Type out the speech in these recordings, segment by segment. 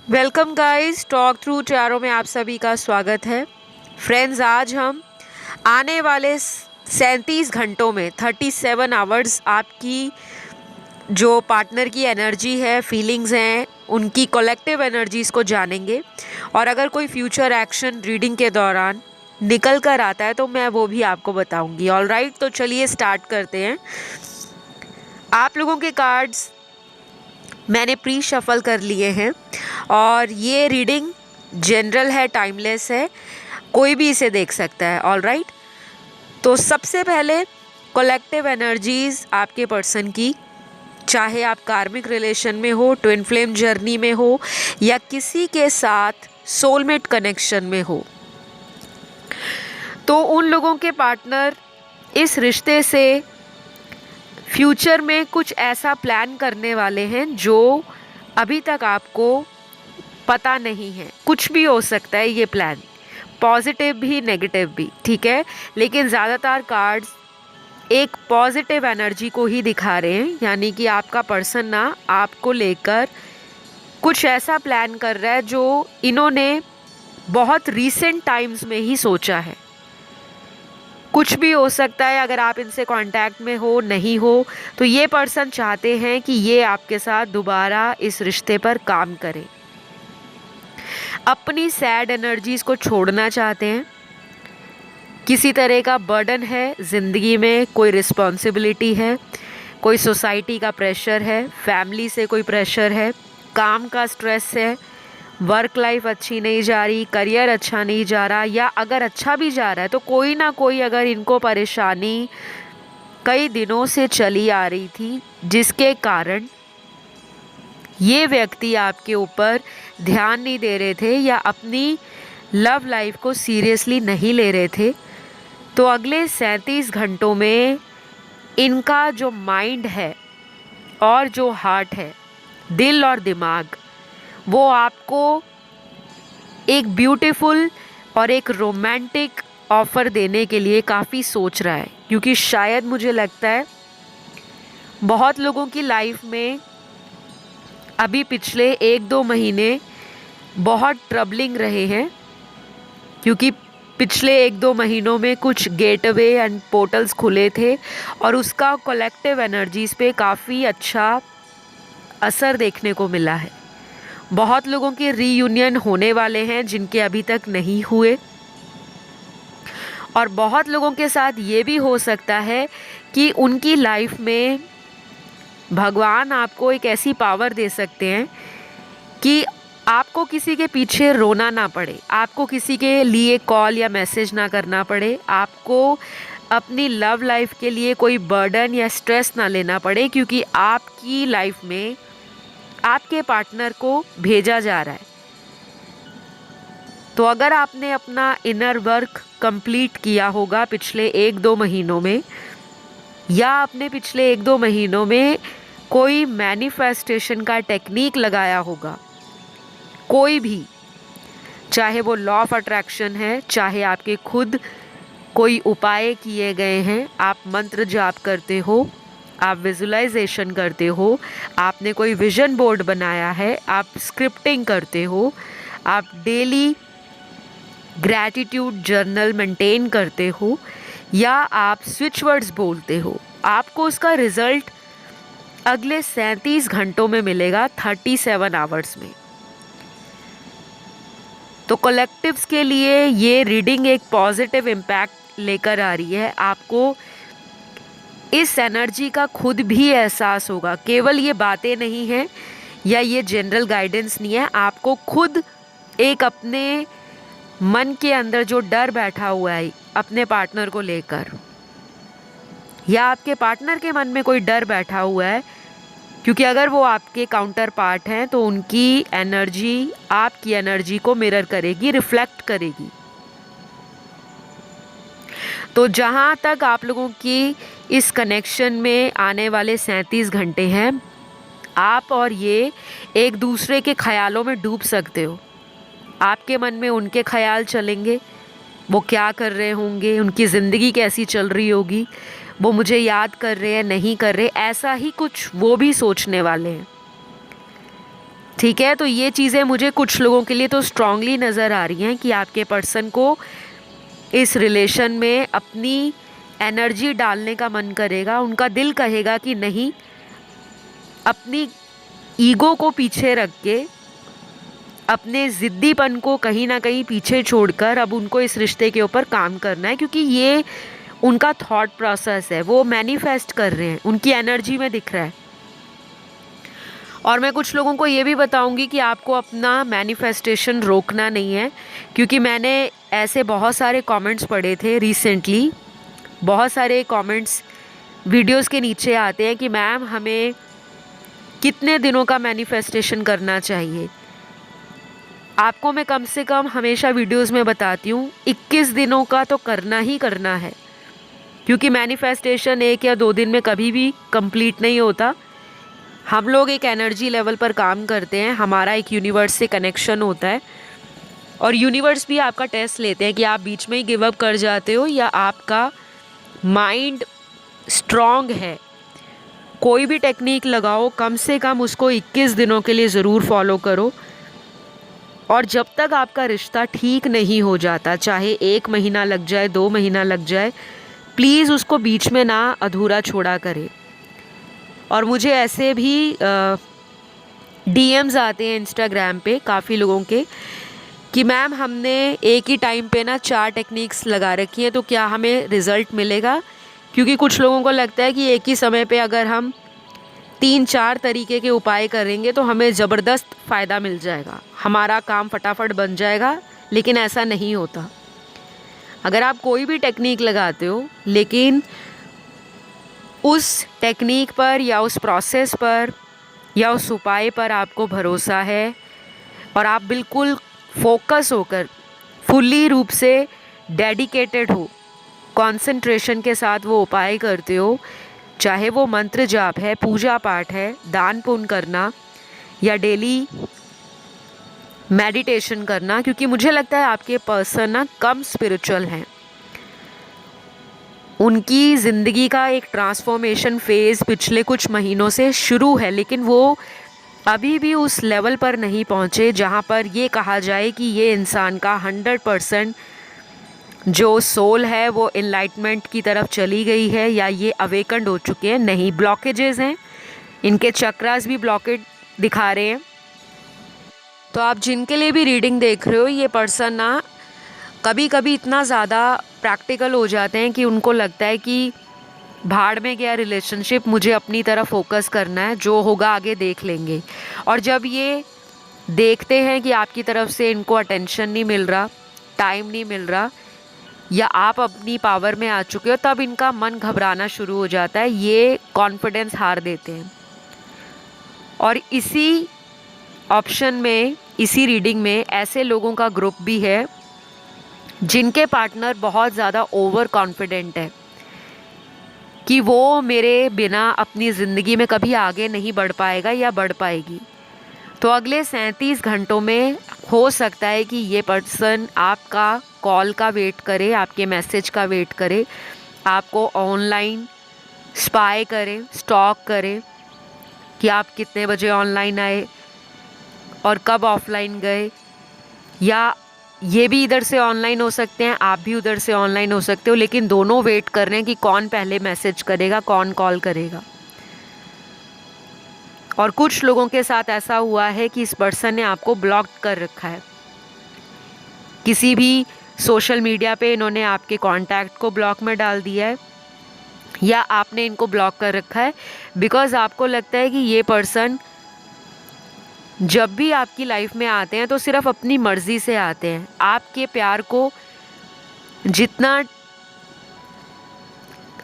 Welcome guys, talk through चारों में आप सभी का स्वागत है। फ्रेंड्स, आज हम आने वाले 37 घंटों में 37 आवर्स आपकी जो पार्टनर की एनर्जी है, फीलिंग्स हैं, उनकी कलेक्टिव एनर्जीज़ को जानेंगे। और अगर कोई फ्यूचर एक्शन रीडिंग के दौरान निकल कर आता है तो मैं वो भी आपको बताऊंगी। ऑल राइट, तो चलिए स्टार्ट करते हैं। आप लोगों के कार्ड्स मैंने प्री शफल कर लिए हैं और ये रीडिंग जनरल है, टाइमलेस है, कोई भी इसे देख सकता है। ऑल राइट, तो सबसे पहले कलेक्टिव एनर्जीज आपके पर्सन की, चाहे आप कार्मिक रिलेशन में हो, ट्विन फ्लेम जर्नी में हो या किसी के साथ सोलमेट कनेक्शन में हो, तो उन लोगों के पार्टनर इस रिश्ते से फ्यूचर में कुछ ऐसा प्लान करने वाले हैं जो अभी तक आपको पता नहीं है। कुछ भी हो सकता है ये प्लान, पॉजिटिव भी नेगेटिव भी, ठीक है। लेकिन ज़्यादातर कार्ड्स एक पॉजिटिव एनर्जी को ही दिखा रहे हैं, यानी कि आपका पर्सन ना आपको लेकर कुछ ऐसा प्लान कर रहा है जो इन्होंने बहुत रीसेंट टाइम्स में ही सोचा है। कुछ भी हो सकता है, अगर आप इनसे कांटेक्ट में हो नहीं हो तो ये पर्सन चाहते हैं कि ये आपके साथ दोबारा इस रिश्ते पर काम करें। अपनी सैड एनर्जीज को छोड़ना चाहते हैं। किसी तरह का बर्डन है ज़िंदगी में, कोई रिस्पॉन्सिबिलिटी है, कोई सोसाइटी का प्रेशर है, फैमिली से कोई प्रेशर है, काम का स्ट्रेस है, वर्क लाइफ अच्छी नहीं जा रही, करियर अच्छा नहीं जा रहा, या अगर अच्छा भी जा रहा है तो कोई ना कोई अगर इनको परेशानी कई दिनों से चली आ रही थी जिसके कारण ये व्यक्ति आपके ऊपर ध्यान नहीं दे रहे थे या अपनी लव लाइफ को सीरियसली नहीं ले रहे थे। तो अगले 37 घंटों में इनका जो माइंड है और जो हार्ट है, दिल और दिमाग, वो आपको एक ब्यूटीफुल और एक रोमांटिक ऑफ़र देने के लिए काफ़ी सोच रहा है। क्योंकि शायद मुझे लगता है बहुत लोगों की लाइफ में अभी पिछले 1-2 महीने बहुत ट्रबलिंग रहे हैं, क्योंकि पिछले 1-2 महीनों में कुछ गेटवे एंड पोर्टल्स खुले थे और उसका कलेक्टिव एनर्जीज़ पे काफ़ी अच्छा असर देखने को मिला है। बहुत लोगों के रीयूनियन होने वाले हैं जिनके अभी तक नहीं हुए, और बहुत लोगों के साथ ये भी हो सकता है कि उनकी लाइफ में भगवान आपको एक ऐसी पावर दे सकते हैं कि आपको किसी के पीछे रोना ना पड़े, आपको किसी के लिए कॉल या मैसेज ना करना पड़े, आपको अपनी लव लाइफ के लिए कोई बर्डन या स्ट्रेस ना लेना पड़े, क्योंकि आपकी लाइफ में आपके पार्टनर को भेजा जा रहा है। तो अगर आपने अपना इनर वर्क कंप्लीट किया होगा पिछले 1-2 महीनों में, या आपने पिछले 1-2 महीनों में कोई मैनिफेस्टेशन का टेक्निक लगाया होगा, कोई भी, चाहे वो लॉ ऑफ अट्रैक्शन है, चाहे आपके खुद कोई उपाय किए गए हैं, आप मंत्र जाप करते हो, आप विजुलाइजेशन करते हो, आपने कोई विजन बोर्ड बनाया है, आप स्क्रिप्टिंग करते हो, आप डेली ग्रैटिट्यूड जर्नल मेंटेन करते हो, या आप स्विच वर्ड्स बोलते हो, आपको उसका रिज़ल्ट अगले 37 घंटों में मिलेगा, 37 आवर्स में। तो कलेक्टिव्स के लिए ये रीडिंग एक पॉजिटिव इम्पैक्ट लेकर आ रही है। आपको इस एनर्जी का खुद भी एहसास होगा, केवल ये बातें नहीं हैं या ये जनरल गाइडेंस नहीं है। आपको खुद एक अपने मन के अंदर जो डर बैठा हुआ है अपने पार्टनर को लेकर, या आपके पार्टनर के मन में कोई डर बैठा हुआ है, क्योंकि अगर वो आपके काउंटर पार्ट हैं तो उनकी एनर्जी आपकी एनर्जी को मिरर करेगी, रिफ्लेक्ट करेगी। तो जहाँ तक आप लोगों की इस कनेक्शन में आने वाले 37 घंटे हैं, आप और ये एक दूसरे के ख्यालों में डूब सकते हो। आपके मन में उनके ख्याल चलेंगे, वो क्या कर रहे होंगे, उनकी ज़िंदगी कैसी चल रही होगी, वो मुझे याद कर रहे हैं नहीं कर रहे, ऐसा ही कुछ वो भी सोचने वाले हैं। ठीक है, तो ये चीज़ें मुझे कुछ लोगों के लिए तो स्ट्रांगली नज़र आ रही हैं कि आपके पर्सन को इस रिलेशन में अपनी एनर्जी डालने का मन करेगा, उनका दिल कहेगा कि नहीं, अपनी ईगो को पीछे रख के, अपने ज़िद्दीपन को कहीं ना कहीं पीछे छोड़कर अब उनको इस रिश्ते के ऊपर काम करना है, क्योंकि ये उनका थॉट प्रोसेस है, वो मैनिफेस्ट कर रहे हैं, उनकी एनर्जी में दिख रहा है। और मैं कुछ लोगों को ये भी बताऊंगी कि आपको अपना मैनिफेस्टेशन रोकना नहीं है, क्योंकि मैंने ऐसे बहुत सारे कमेंट्स पढ़े थे रिसेंटली। बहुत सारे कमेंट्स वीडियोस के नीचे आते हैं कि मैम हमें कितने दिनों का मैनिफेस्टेशन करना चाहिए। आपको मैं कम से कम हमेशा वीडियोस में बताती हूँ 21 दिनों का तो करना ही करना है, क्योंकि मैनिफेस्टेशन 1 या 2 दिन में कभी भी कंप्लीट नहीं होता। हम लोग एक एनर्जी लेवल पर काम करते हैं, हमारा एक यूनिवर्स से कनेक्शन होता है, और यूनिवर्स भी आपका टेस्ट लेते हैं कि आप बीच में ही गिव अप कर जाते हो या आपका माइंड स्ट्रॉन्ग है। कोई भी टेक्निक लगाओ, कम से कम उसको 21 दिनों के लिए ज़रूर फॉलो करो। और जब तक आपका रिश्ता ठीक नहीं हो जाता, चाहे 1 महीना लग जाए, 2 महीना लग जाए, प्लीज़ उसको बीच में ना अधूरा छोड़ा करें। और मुझे ऐसे भी डीएम्स आते हैं इंस्टाग्राम पे काफ़ी लोगों के कि मैम हमने एक ही टाइम पे ना 4 टेक्निक्स लगा रखी हैं, तो क्या हमें रिज़ल्ट मिलेगा? क्योंकि कुछ लोगों को लगता है कि एक ही समय पे अगर हम 3-4 तरीके के उपाय करेंगे तो हमें ज़बरदस्त फ़ायदा मिल जाएगा, हमारा काम फटाफट बन जाएगा, लेकिन ऐसा नहीं होता। अगर आप कोई भी टेक्निक लगाते हो लेकिन उस टेक्निक पर या उस प्रोसेस पर या उस उपाय पर आपको भरोसा है और आप बिल्कुल फोकस होकर फुल्ली रूप से डेडिकेटेड हो, कंसंट्रेशन के साथ वो उपाय करते हो, चाहे वो मंत्र जाप है, पूजा पाठ है, दान पुण्य करना या डेली मेडिटेशन करना, क्योंकि मुझे लगता है आपके पर्सन ना कम स्पिरिचुअल हैं। उनकी ज़िंदगी का एक ट्रांसफॉर्मेशन फेज़ पिछले कुछ महीनों से शुरू है, लेकिन वो अभी भी उस लेवल पर नहीं पहुँचे जहाँ पर ये कहा जाए कि ये इंसान का 100% जो सोल है वो इनलाइटमेंट की तरफ चली गई है या ये अवेकन्ड हो चुके हैं। नहीं, ब्लॉकेजेस हैं, इनके चक्रास भी ब्लॉकेड दिखा रहे हैं। तो आप जिनके लिए भी रीडिंग देख रहे हो, ये पर्सन ना कभी कभी इतना ज़्यादा प्रैक्टिकल हो जाते हैं कि उनको लगता है कि भाड़ में गया रिलेशनशिप, मुझे अपनी तरफ फोकस करना है, जो होगा आगे देख लेंगे। और जब ये देखते हैं कि आपकी तरफ से इनको अटेंशन नहीं मिल रहा, टाइम नहीं मिल रहा, या आप अपनी पावर में आ चुके हो, तब इनका मन घबराना शुरू हो जाता है, ये कॉन्फिडेंस हार देते हैं। और इसी ऑप्शन में, इसी रीडिंग में ऐसे लोगों का ग्रुप भी है जिनके पार्टनर बहुत ज़्यादा ओवर कॉन्फिडेंट है कि वो मेरे बिना अपनी ज़िंदगी में कभी आगे नहीं बढ़ पाएगा या बढ़ पाएगी। तो अगले 37 घंटों में हो सकता है कि ये पर्सन आपका कॉल का वेट करे, आपके मैसेज का वेट करे, आपको ऑनलाइन स्पाई करे, स्टॉक करे कि आप कितने बजे ऑनलाइन आए और कब ऑफलाइन गए, या ये भी इधर से ऑनलाइन हो सकते हैं, आप भी उधर से ऑनलाइन हो सकते हो, लेकिन दोनों वेट कर रहे हैं कि कौन पहले मैसेज करेगा, कौन कॉल करेगा। और कुछ लोगों के साथ ऐसा हुआ है कि इस पर्सन ने आपको ब्लॉक कर रखा है, किसी भी सोशल मीडिया पे इन्होंने आपके कांटेक्ट को ब्लॉक में डाल दिया है, या आपने इनको ब्लॉक कर रखा है बिकॉज़ आपको लगता है कि ये पर्सन जब भी आपकी लाइफ में आते हैं तो सिर्फ अपनी मर्ज़ी से आते हैं। आपके प्यार को जितना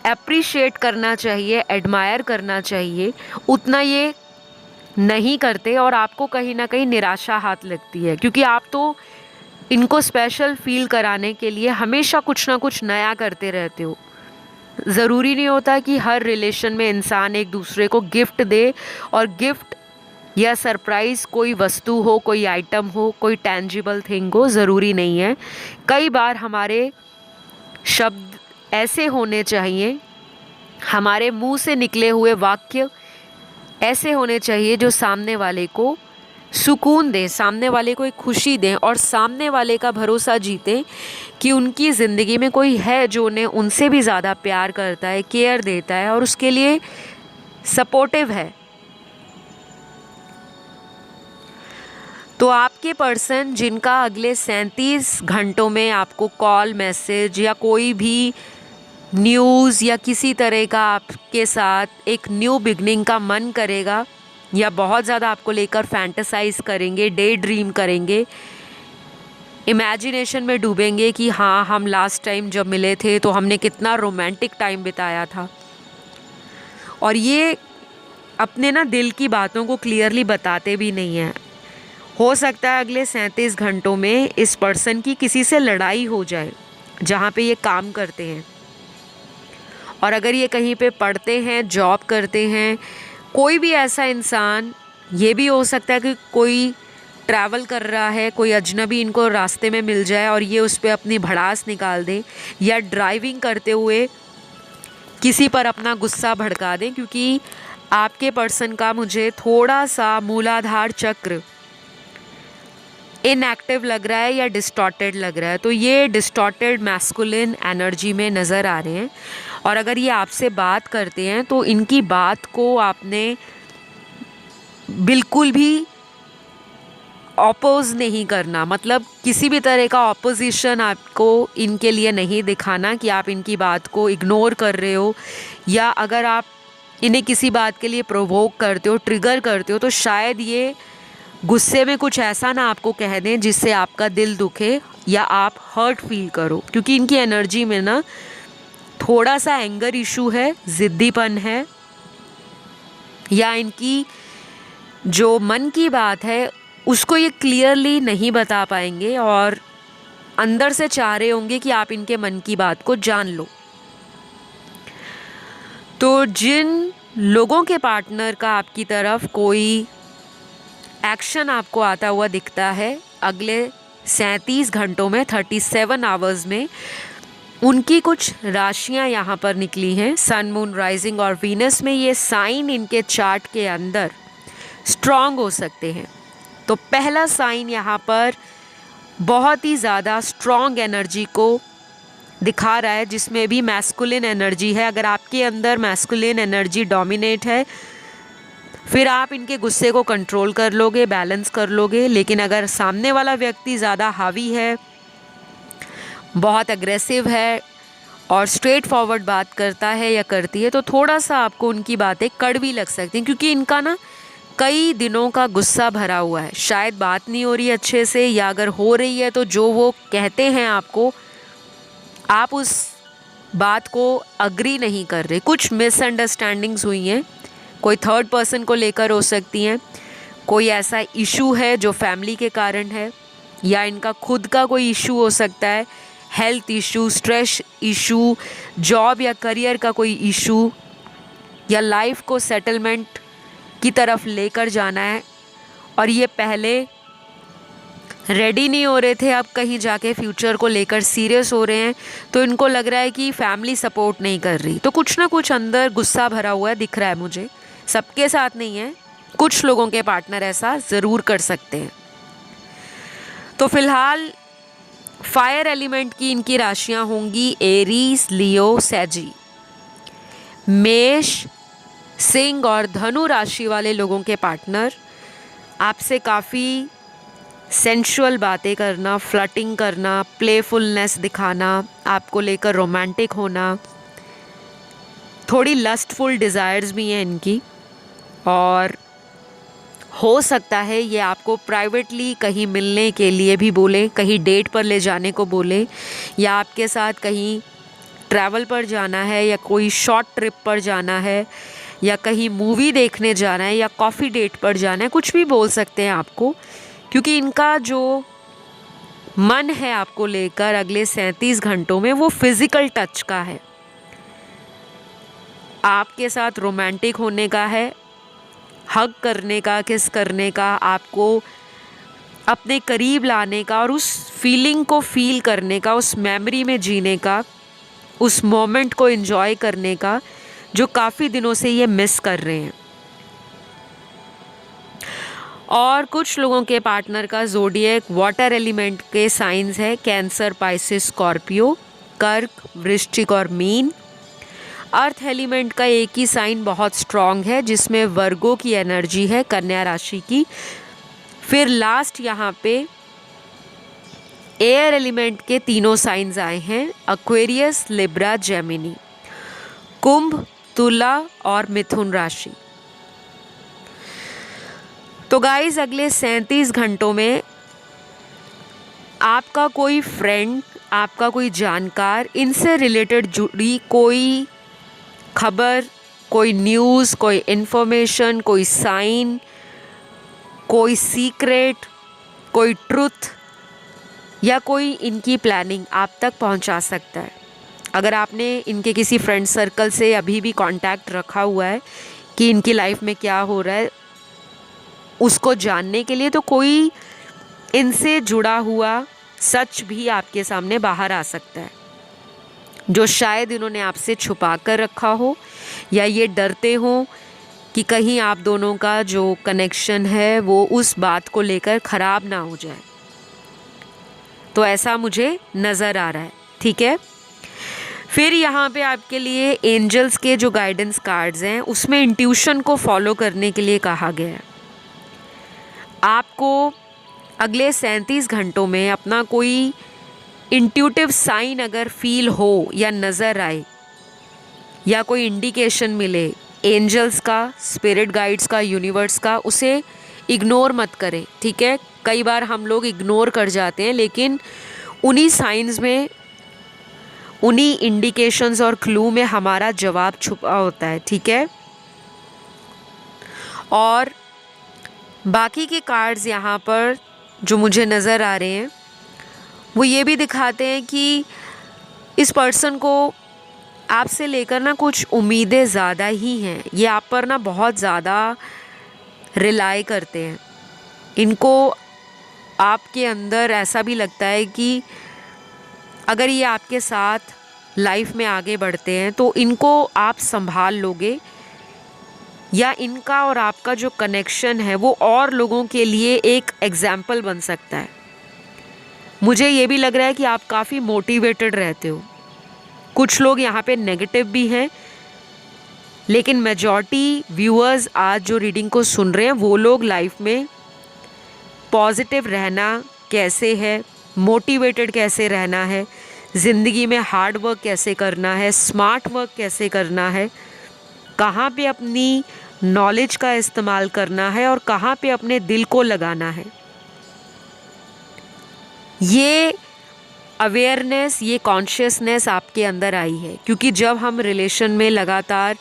अप्रिशिएट करना चाहिए, एडमायर करना चाहिए, उतना ये नहीं करते और आपको कहीं ना कहीं निराशा हाथ लगती है, क्योंकि आप तो इनको स्पेशल फील कराने के लिए हमेशा कुछ ना कुछ नया करते रहते हो। ज़रूरी नहीं होता कि हर रिलेशन में इंसान एक दूसरे को गिफ्ट दे, और गिफ्ट या सरप्राइज़ कोई वस्तु हो, कोई आइटम हो, कोई टेंजिबल थिंग हो, ज़रूरी नहीं है। कई बार हमारे शब्द ऐसे होने चाहिए, हमारे मुंह से निकले हुए वाक्य ऐसे होने चाहिए जो सामने वाले को सुकून दें, सामने वाले को एक खुशी दें और सामने वाले का भरोसा जीतें कि उनकी ज़िंदगी में कोई है जो उन्हें उनसे भी ज़्यादा प्यार करता है, केयर देता है और उसके लिए सपोर्टिव है। तो आपके पर्सन जिनका अगले 37 घंटों में आपको कॉल, मैसेज या कोई भी न्यूज़ या किसी तरह का आपके साथ एक न्यू बिगनिंग का मन करेगा या बहुत ज़्यादा आपको लेकर फैंटेसाइज करेंगे, डे ड्रीम करेंगे, इमेजिनेशन में डूबेंगे कि हाँ, हम लास्ट टाइम जब मिले थे तो हमने कितना रोमांटिक टाइम बिताया था। और ये अपने ना दिल की बातों को क्लियरली बताते भी नहीं हैं। हो सकता है अगले 37 घंटों में इस पर्सन की किसी से लड़ाई हो जाए जहाँ पे ये काम करते हैं। और अगर ये कहीं पे पढ़ते हैं, जॉब करते हैं, कोई भी ऐसा इंसान, ये भी हो सकता है कि कोई ट्रैवल कर रहा है, कोई अजनबी इनको रास्ते में मिल जाए और ये उस पर अपनी भड़ास निकाल दे, या ड्राइविंग करते हुए किसी पर अपना गुस्सा भड़का दें, क्योंकि आपके पर्सन का मुझे थोड़ा सा मूलाधार चक्र इनएक्टिव लग रहा है या डिस्टॉर्टेड लग रहा है। तो ये डिस्टॉर्टेड मैस्कुलिन एनर्जी में नज़र आ रहे हैं। और अगर ये आपसे बात करते हैं तो इनकी बात को आपने बिल्कुल भी ऑपोज नहीं करना, मतलब किसी भी तरह का ऑपोजिशन आपको इनके लिए नहीं दिखाना कि आप इनकी बात को इग्नोर कर रहे हो, या अगर आप इन्हें किसी बात के लिए प्रोवोक करते हो, ट्रिगर करते हो, तो शायद ये गुस्से में कुछ ऐसा ना आपको कह दें जिससे आपका दिल दुखे या आप हर्ट फील करो, क्योंकि इनकी एनर्जी में ना थोड़ा सा एंगर इशू है, ज़िद्दीपन है, या इनकी जो मन की बात है उसको ये क्लियरली नहीं बता पाएंगे और अंदर से चाह रहे होंगे कि आप इनके मन की बात को जान लो। तो जिन लोगों के पार्टनर का आपकी तरफ कोई एक्शन आपको आता हुआ दिखता है अगले 37 घंटों में, 37 आवर्स में, उनकी कुछ राशियां यहाँ पर निकली हैं। सन, मून, राइजिंग और वीनस में ये साइन इनके चार्ट के अंदर स्ट्रॉन्ग हो सकते हैं। तो पहला साइन यहाँ पर बहुत ही ज़्यादा स्ट्रॉन्ग एनर्जी को दिखा रहा है, जिसमें भी मैस्कुलिन एनर्जी है। अगर आपके अंदर मैस्कुलिन एनर्जी डोमिनेट है, फिर आप इनके गुस्से को कंट्रोल कर लोगे, बैलेंस कर लोगे। लेकिन अगर सामने वाला व्यक्ति ज़्यादा हावी है, बहुत अग्रेसिव है और स्ट्रेट फॉरवर्ड बात करता है या करती है, तो थोड़ा सा आपको उनकी बातें कड़वी लग सकती हैं, क्योंकि इनका ना कई दिनों का गुस्सा भरा हुआ है। शायद बात नहीं हो रही अच्छे से, या अगर हो रही है तो जो वो कहते हैं आपको, आप उस बात को अग्री नहीं कर रहे। कुछ मिसअंडरस्टैंडिंग्स हुई हैं, कोई थर्ड पर्सन को लेकर हो सकती हैं, कोई ऐसा इशू है जो फैमिली के कारण है, या इनका खुद का कोई इशू हो सकता है, health issue, stress issue, job या करियर का कोई इशू, या लाइफ को सेटलमेंट की तरफ लेकर जाना है और ये पहले रेडी नहीं हो रहे थे, अब कहीं जाके फ्यूचर को लेकर सीरियस हो रहे हैं। तो इनको लग रहा है कि फैमिली सपोर्ट नहीं कर रही, तो कुछ ना कुछ अंदर गुस्सा भरा हुआ है, दिख रहा है मुझे। सबके साथ नहीं है, कुछ लोगों के पार्टनर ऐसा ज़रूर कर सकते हैं। तो फिलहाल फायर एलिमेंट की इनकी राशियां होंगी एरीज, लियो, सैजी। मेष, सिंह और धनु राशि वाले लोगों के पार्टनर आपसे काफ़ी सेंशुअल बातें करना, फ्लर्टिंग करना, प्लेफुलनेस दिखाना, आपको लेकर रोमांटिक होना, थोड़ी लस्टफुल डिज़ायर्स भी हैं इनकी। और हो सकता है ये आपको प्राइवेटली कहीं मिलने के लिए भी बोले, कहीं डेट पर ले जाने को बोले, या आपके साथ कहीं ट्रैवल पर जाना है, या कोई शॉर्ट ट्रिप पर जाना है, या कहीं मूवी देखने जाना है, या कॉफ़ी डेट पर जाना है, कुछ भी बोल सकते हैं आपको, क्योंकि इनका जो मन है आपको लेकर अगले 37 घंटों में वो फिज़िकल टच का है, आपके साथ रोमांटिक होने का है, हग करने का, किस करने का, आपको अपने करीब लाने का और उस फीलिंग को फील करने का, उस मेमोरी में जीने का, उस मोमेंट को एंजॉय करने का, जो काफ़ी दिनों से ये मिस कर रहे हैं। और कुछ लोगों के पार्टनर का ज़ोडिएक वाटर एलिमेंट के साइंस है कैंसर, पाइसिस, स्कॉर्पियो, कर्क, वृश्चिक और मीन। अर्थ एलिमेंट का एक ही साइन बहुत स्ट्रॉन्ग है जिसमें वर्गो की एनर्जी है, कन्या राशि की। फिर लास्ट यहाँ पे एयर एलिमेंट के तीनों साइंस आए हैं, एक्वेरियस, लिब्रा, जेमिनी, कुंभ, तुला और मिथुन राशि। तो गाइस अगले 37 घंटों में आपका कोई फ्रेंड, आपका कोई जानकार, इनसे रिलेटेड जुड़ी कोई खबर, कोई न्यूज़, कोई इन्फॉर्मेशन, कोई साइन, कोई सीक्रेट, कोई ट्रुथ या कोई इनकी प्लानिंग आप तक पहुंचा सकता है। अगर आपने इनके किसी फ्रेंड सर्कल से अभी भी कांटेक्ट रखा हुआ है कि इनकी लाइफ में क्या हो रहा है उसको जानने के लिए, तो कोई इनसे जुड़ा हुआ सच भी आपके सामने बाहर आ सकता है जो शायद इन्होंने आपसे छुपा कर रखा हो, या ये डरते हो कि कहीं आप दोनों का जो कनेक्शन है वो उस बात को लेकर ख़राब ना हो जाए। तो ऐसा मुझे नज़र आ रहा है, ठीक है। फिर यहाँ पे आपके लिए एंजल्स के जो गाइडेंस कार्ड्स हैं उसमें इंट्यूशन को फॉलो करने के लिए कहा गया है। आपको अगले 37 घंटों में अपना कोई इंट्यूटिव साइन अगर फील हो या नज़र आए या कोई इंडिकेशन मिले एंजल्स का, स्पिरिट गाइड्स का, यूनिवर्स का, उसे इग्नोर मत करें, ठीक है। कई बार हम लोग इग्नोर कर जाते हैं, लेकिन उन्हीं साइंस में, उन्हीं इंडिकेशंस और क्लू में हमारा जवाब छुपा होता है, ठीक है। और बाकी के कार्ड्स यहाँ पर जो मुझे नज़र आ रहे हैं वो ये भी दिखाते हैं कि इस पर्सन को आपसे लेकर ना कुछ उम्मीदें ज़्यादा ही हैं। ये आप पर ना बहुत ज़्यादा रिलाई करते हैं। इनको आपके अंदर ऐसा भी लगता है कि अगर ये आपके साथ लाइफ में आगे बढ़ते हैं तो इनको आप संभाल लोगे, या इनका और आपका जो कनेक्शन है वो और लोगों के लिए एक एग्जाम्पल बन सकता है। मुझे ये भी लग रहा है कि आप काफ़ी मोटिवेटेड रहते हो। कुछ लोग यहाँ पे नेगेटिव भी हैं, लेकिन मेजॉरिटी व्यूअर्स आज जो रीडिंग को सुन रहे हैं वो लोग लाइफ में पॉजिटिव रहना कैसे है, मोटिवेटेड कैसे रहना है, ज़िंदगी में हार्ड वर्क कैसे करना है, स्मार्ट वर्क कैसे करना है, कहाँ पे अपनी नॉलेज का इस्तेमाल करना है और कहाँ पे अपने दिल को लगाना है। ये अवेयरनेस, ये कॉन्शियसनेस आपके अंदर आई है, क्योंकि जब हम रिलेशन में लगातार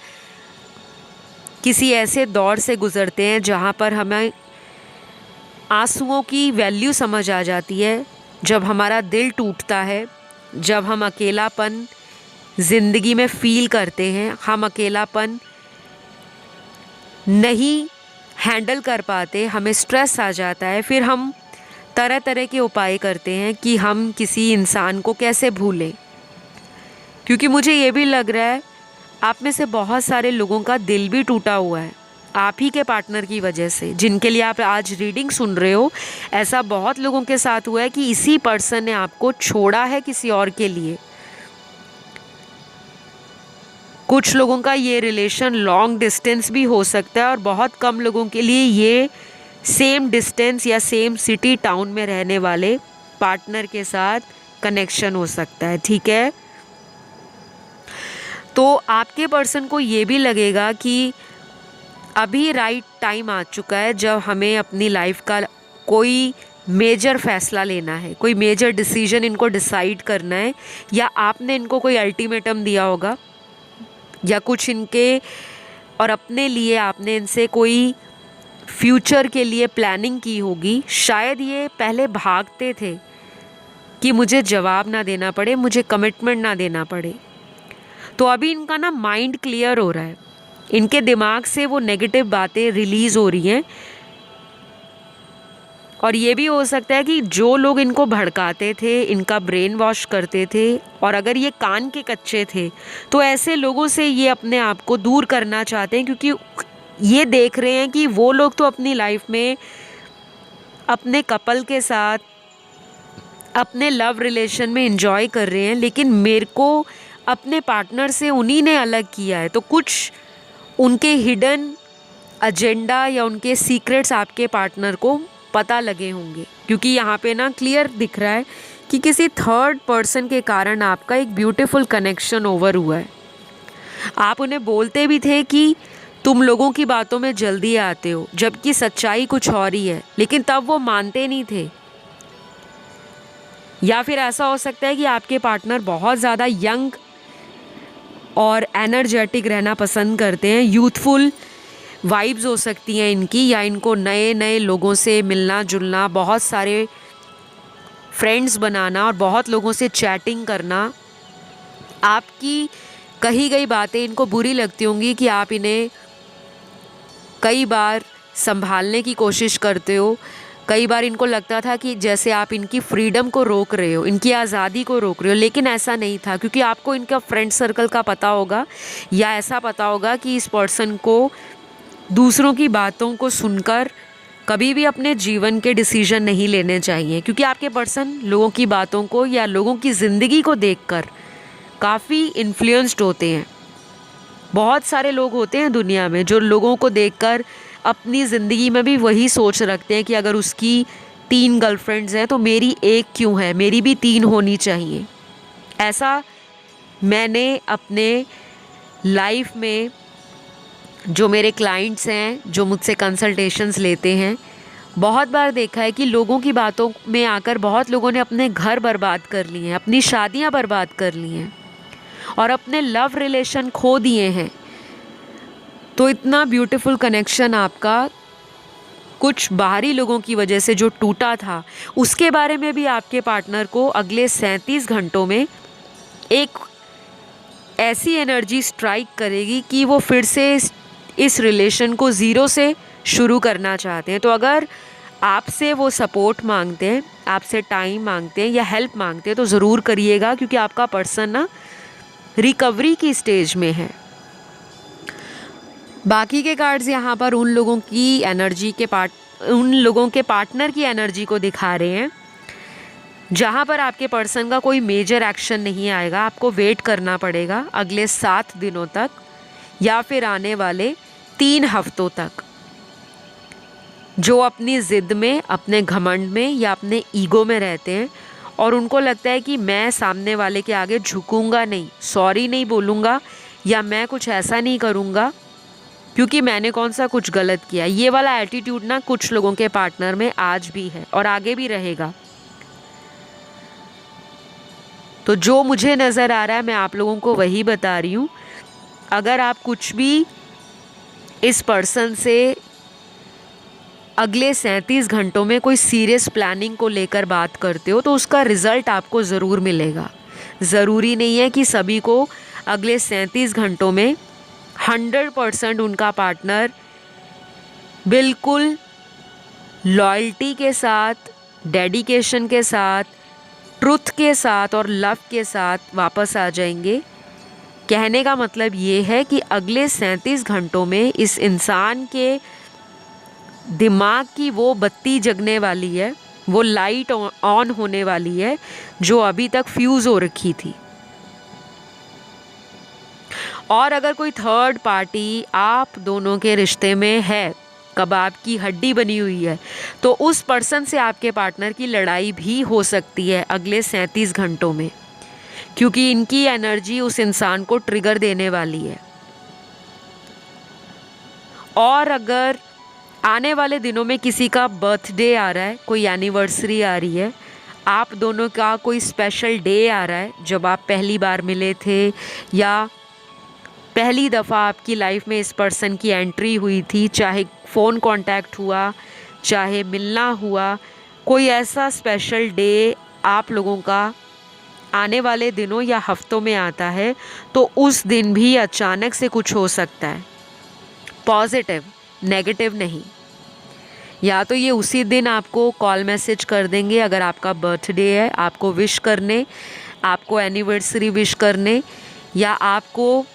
किसी ऐसे दौर से गुज़रते हैं जहाँ पर हमें आंसुओं की वैल्यू समझ आ जाती है, जब हमारा दिल टूटता है, जब हम अकेलापन ज़िंदगी में फ़ील करते हैं, हम अकेलापन नहीं हैंडल कर पाते, हमें स्ट्रेस आ जाता है, फिर हम तरह तरह के उपाय करते हैं कि हम किसी इंसान को कैसे भूलें। क्योंकि मुझे ये भी लग रहा है आप में से बहुत सारे लोगों का दिल भी टूटा हुआ है आप ही के पार्टनर की वजह से, जिनके लिए आप आज रीडिंग सुन रहे हो। ऐसा बहुत लोगों के साथ हुआ है कि इसी पर्सन ने आपको छोड़ा है किसी और के लिए। कुछ लोगों का ये रिलेशन लॉन्ग डिस्टेंस भी हो सकता है और बहुत कम लोगों के लिए ये सेम डिस्टेंस या सेम सिटी टाउन में रहने वाले पार्टनर के साथ कनेक्शन हो सकता है, ठीक है। तो आपके पर्सन को ये भी लगेगा कि अभी राइट टाइम आ चुका है जब हमें अपनी लाइफ का कोई मेजर फैसला लेना है, कोई मेजर डिसीजन इनको डिसाइड करना है, या आपने इनको कोई अल्टीमेटम दिया होगा या कुछ इनके और अपने लिए आपने इनसे कोई फ्यूचर के लिए प्लानिंग की होगी। शायद ये पहले भागते थे कि मुझे जवाब ना देना पड़े, मुझे कमिटमेंट ना देना पड़े। तो अभी इनका ना माइंड क्लियर हो रहा है, इनके दिमाग से वो नेगेटिव बातें रिलीज़ हो रही हैं। और ये भी हो सकता है कि जो लोग इनको भड़काते थे, इनका ब्रेन वॉश करते थे, और अगर ये कान के कच्चे थे तो ऐसे लोगों से ये अपने आप को दूर करना चाहते हैं, क्योंकि ये देख रहे हैं कि वो लोग तो अपनी लाइफ में अपने कपल के साथ अपने लव रिलेशन में एंजॉय कर रहे हैं, लेकिन मेरे को अपने पार्टनर से उन्हीं ने अलग किया है, तो कुछ उनके हिडन एजेंडा या उनके सीक्रेट्स आपके पार्टनर को पता लगे होंगे, क्योंकि यहाँ पे ना क्लियर दिख रहा है कि किसी थर्ड पर्सन के कारण आपका एक ब्यूटीफुल कनेक्शन ओवर हुआ है। आप उन्हें बोलते भी थे कि तुम लोगों की बातों में जल्दी आते हो, जबकि सच्चाई कुछ और ही है, लेकिन तब वो मानते नहीं थे। या फिर ऐसा हो सकता है कि आपके पार्टनर बहुत ज़्यादा यंग और एनर्जेटिक रहना पसंद करते हैं, यूथफुल वाइब्स हो सकती हैं इनकी, या इनको नए नए लोगों से मिलना जुलना, बहुत सारे फ्रेंड्स बनाना और बहुत लोगों से चैटिंग करना। आपकी कही गई बातें इनको बुरी लगती होंगी कि आप इन्हें कई बार संभालने की कोशिश करते हो। कई बार इनको लगता था कि जैसे आप इनकी फ्रीडम को रोक रहे हो, इनकी आज़ादी को रोक रहे हो, लेकिन ऐसा नहीं था, क्योंकि आपको इनका फ्रेंड सर्कल का पता होगा, या ऐसा पता होगा कि इस पर्सन को दूसरों की बातों को सुनकर कभी भी अपने जीवन के डिसीजन नहीं लेने चाहिए, क्योंकि आपके पर्सन लोगों की बातों को या लोगों की ज़िंदगी को देखकर काफ़ी इन्फ्लुएंस्ड होते हैं। बहुत सारे लोग होते हैं दुनिया में जो लोगों को देखकर अपनी ज़िंदगी में भी वही सोच रखते हैं कि अगर उसकी 3 गर्लफ्रेंड्स हैं तो मेरी एक क्यों है, मेरी भी 3 होनी चाहिए। ऐसा मैंने अपने लाइफ में जो मेरे क्लाइंट्स हैं, जो मुझसे कंसल्टेशंस लेते हैं, बहुत बार देखा है कि लोगों की बातों में आकर बहुत लोगों ने अपने घर बर्बाद कर लिए हैं, अपनी शादियां बर्बाद कर ली हैं और अपने लव रिलेशन खो दिए हैं। तो इतना ब्यूटीफुल कनेक्शन आपका कुछ बाहरी लोगों की वजह से जो टूटा था, उसके बारे में भी आपके पार्टनर को अगले 37 घंटों में एक ऐसी एनर्जी स्ट्राइक करेगी कि वो फिर से इस रिलेशन को ज़ीरो से शुरू करना चाहते हैं। तो अगर आपसे वो सपोर्ट मांगते हैं, आपसे टाइम मांगते हैं या हेल्प मांगते हैं, तो ज़रूर करिएगा, क्योंकि आपका पर्सन ना रिकवरी की स्टेज में है। बाकी के कार्ड्स यहाँ पर उन लोगों के पार्टनर की एनर्जी को दिखा रहे हैं जहाँ पर आपके पर्सन का कोई मेजर एक्शन नहीं आएगा। आपको वेट करना पड़ेगा अगले 7 दिनों तक या फिर आने वाले 3 हफ्तों तक। जो अपनी ज़िद में, अपने घमंड में या अपने ईगो में रहते हैं और उनको लगता है कि मैं सामने वाले के आगे झुकूंगा नहीं, सॉरी नहीं बोलूँगा, या मैं कुछ ऐसा नहीं करूँगा क्योंकि मैंने कौन सा कुछ गलत किया। ये वाला एटीट्यूड ना कुछ लोगों के पार्टनर में आज भी है और आगे भी रहेगा। तो जो मुझे नज़र आ रहा है मैं आप लोगों को वही बता रही हूँ। अगर आप कुछ भी इस पर्सन से अगले 37 घंटों में कोई सीरियस प्लानिंग को लेकर बात करते हो तो उसका रिज़ल्ट आपको ज़रूर मिलेगा। ज़रूरी नहीं है कि सभी को अगले 37 घंटों में 100% उनका पार्टनर बिल्कुल लॉयल्टी के साथ, डेडिकेशन के साथ, ट्रुथ के साथ और लव के साथ वापस आ जाएंगे। कहने का मतलब ये है कि अगले 37 घंटों में इस इंसान के दिमाग की वो बत्ती जगने वाली है, वो लाइट ऑन होने वाली है जो अभी तक फ्यूज़ हो रखी थी। और अगर कोई थर्ड पार्टी आप दोनों के रिश्ते में है, कबाब की हड्डी बनी हुई है, तो उस पर्सन से आपके पार्टनर की लड़ाई भी हो सकती है अगले 37 घंटों में, क्योंकि इनकी एनर्जी उस इंसान को ट्रिगर देने वाली है। और अगर आने वाले दिनों में किसी का बर्थडे आ रहा है, कोई एनिवर्सरी आ रही है, आप दोनों का कोई स्पेशल डे आ रहा है जब आप पहली बार मिले थे या पहली दफ़ा आपकी लाइफ में इस पर्सन की एंट्री हुई थी, चाहे फ़ोन कांटेक्ट हुआ, चाहे मिलना हुआ, कोई ऐसा स्पेशल डे आप लोगों का आने वाले दिनों या हफ्तों में आता है, तो उस दिन भी अचानक से कुछ हो सकता है। पॉजिटिव, नेगेटिव नहीं। या तो ये उसी दिन आपको कॉल मैसेज कर देंगे अगर आपका बर्थडे है, आपको विश करने, आपको एनिवर्सरी विश करने, या आपको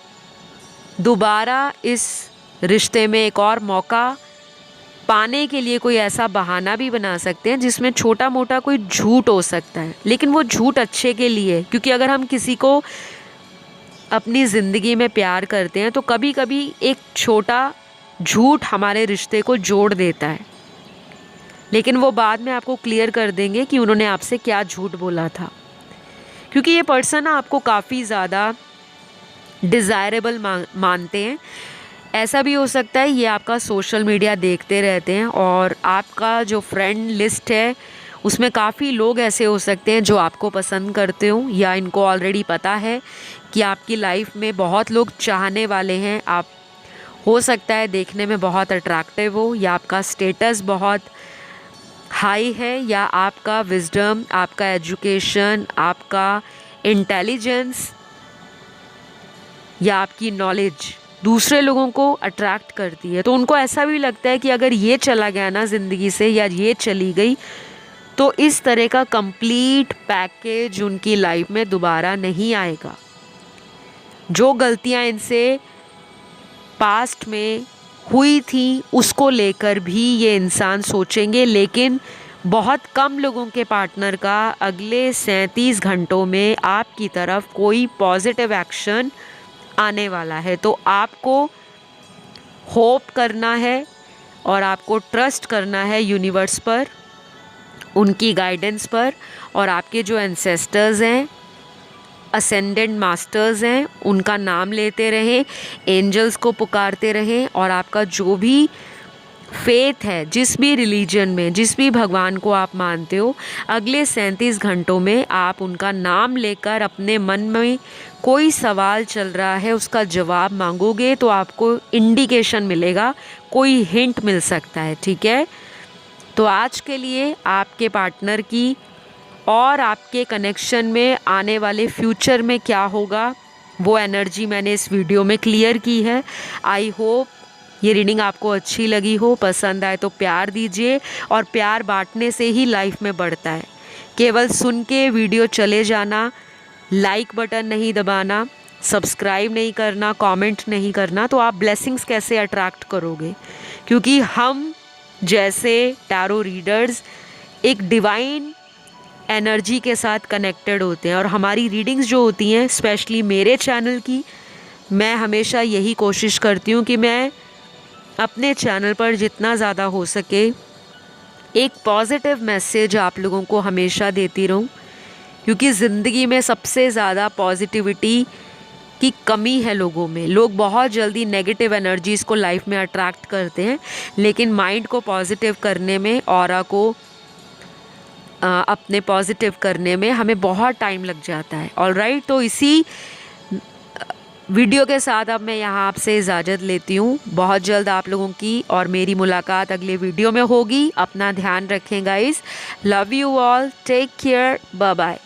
दोबारा इस रिश्ते में एक और मौका पाने के लिए कोई ऐसा बहाना भी बना सकते हैं जिसमें छोटा मोटा कोई झूठ हो सकता है, लेकिन वो झूठ अच्छे के लिए। क्योंकि अगर हम किसी को अपनी ज़िंदगी में प्यार करते हैं तो कभी कभी एक छोटा झूठ हमारे रिश्ते को जोड़ देता है, लेकिन वो बाद में आपको क्लियर कर देंगे कि उन्होंने आपसे क्या झूठ बोला था। क्योंकि ये पर्सन आपको काफ़ी ज़्यादा डिज़ायरेबल मानते हैं। ऐसा भी हो सकता है ये आपका सोशल मीडिया देखते रहते हैं और आपका जो फ्रेंड लिस्ट है उसमें काफ़ी लोग ऐसे हो सकते हैं जो आपको पसंद करते हो, या इनको ऑलरेडी पता है कि आपकी लाइफ में बहुत लोग चाहने वाले हैं। आप हो सकता है देखने में बहुत अट्रैक्टिव हो, या आपका स्टेटस बहुत हाई है, या आपका विजडम, आपका एजुकेशन, आपका इंटेलिजेंस या आपकी नॉलेज दूसरे लोगों को अट्रैक्ट करती है। तो उनको ऐसा भी लगता है कि अगर ये चला गया ना ज़िंदगी से, या ये चली गई, तो इस तरह का कंप्लीट पैकेज उनकी लाइफ में दोबारा नहीं आएगा। जो गलतियां इनसे पास्ट में हुई थी उसको लेकर भी ये इंसान सोचेंगे, लेकिन बहुत कम लोगों के पार्टनर का अगले 37 घंटों में आपकी तरफ कोई पॉजिटिव एक्शन आने वाला है। तो आपको होप करना है और आपको ट्रस्ट करना है यूनिवर्स पर, उनकी गाइडेंस पर, और आपके जो एंसेस्टर्स हैं, असेंडेंट मास्टर्स हैं, उनका नाम लेते रहें, एंजल्स को पुकारते रहें, और आपका जो भी फेथ है, जिस भी रिलीजन में, जिस भी भगवान को आप मानते हो, अगले 37 घंटों में आप उनका नाम लेकर अपने मन में कोई सवाल चल रहा है उसका जवाब मांगोगे तो आपको इंडिकेशन मिलेगा, कोई हिंट मिल सकता है। ठीक है, तो आज के लिए आपके पार्टनर की और आपके कनेक्शन में आने वाले फ्यूचर में क्या होगा वो एनर्जी मैंने इस वीडियो में क्लियर की है। आई होप ये रीडिंग आपको अच्छी लगी हो, पसंद आए तो प्यार दीजिए, और प्यार बांटने से ही लाइफ में बढ़ता है। केवल सुन के वीडियो चले जाना, लाइक बटन नहीं दबाना, सब्सक्राइब नहीं करना, कमेंट नहीं करना, तो आप ब्लेसिंग्स कैसे अट्रैक्ट करोगे? क्योंकि हम जैसे टैरो रीडर्स एक डिवाइन एनर्जी के साथ कनेक्टेड होते हैं, और हमारी रीडिंग्स जो होती हैं, स्पेशली मेरे चैनल की, मैं हमेशा यही कोशिश करती हूँ कि मैं अपने चैनल पर जितना ज़्यादा हो सके एक पॉजिटिव मैसेज आप लोगों को हमेशा देती रहूँ। क्योंकि ज़िंदगी में सबसे ज़्यादा पॉजिटिविटी की कमी है लोगों में। लोग बहुत जल्दी नेगेटिव एनर्जीज़ को लाइफ में अट्रैक्ट करते हैं, लेकिन माइंड को पॉजिटिव करने में, ऑरा को अपने पॉजिटिव करने में हमें बहुत टाइम लग जाता है। ऑलराइट, तो इसी वीडियो के साथ अब मैं यहाँ आपसे इजाज़त लेती हूँ। बहुत जल्द आप लोगों की और मेरी मुलाकात अगले वीडियो में होगी। अपना ध्यान रखें guys. Love you all, take care, bye bye.